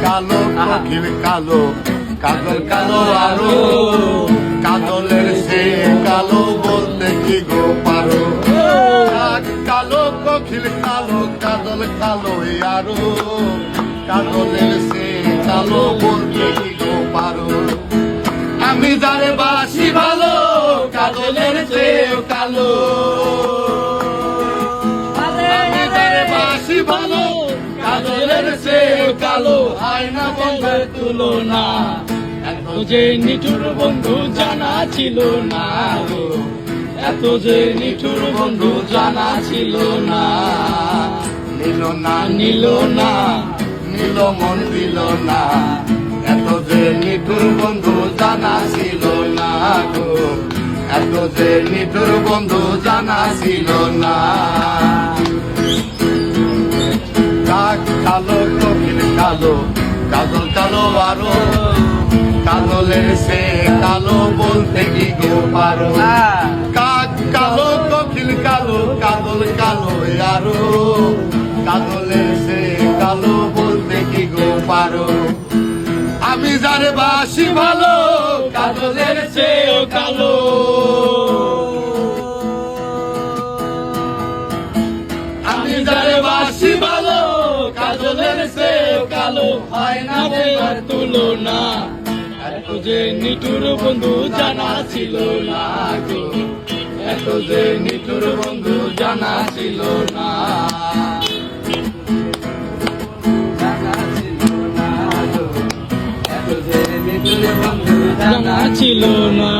কালো কোকিল কালো কাজল কালো আরো কাজলের সে কালো বলতে কি গো পারো কালো কোকিল কালো কাজল কালো আরো কাজলের সে কালো বলতে কি গো পারো আমি যারে বাসি ভালো কাজলের সে কালো আমি যারে বাসি ভালো কাজলের সে কালো আয়না বন্ধের তুলনা এত যে নিঠুর বন্ধু জানা ছিল না গো, এত যে নিঠুর বন্ধু জানা ছিল না। নিল না নিল না নিল মন দিল না এত যে নিঠুর বন্ধু জানা ছিল না গো, এত যে নিঠুর বন্ধু জানা ছিল না। কালো কোকিল কালো কাজল কালো আরো কাজলের সে কালো বলতে কি গো পারো কালো কোকিল কালো কাজল কালো আরো কাজলের সে কালো বলতে কি গো পারো আমি যারে বাসি ভালো কাজলের সে কালো আমি যারে বাসি ভালো কাজলের সে কালো হয় না বলার তুলনা। এত যে নিঠুর বন্ধু জানা ছিল না গো, এত যে নিঠুর বন্ধু জানা ছিল না। জানা ছিল না গো, এত যে নিঠুর বন্ধু জানা ছিল না।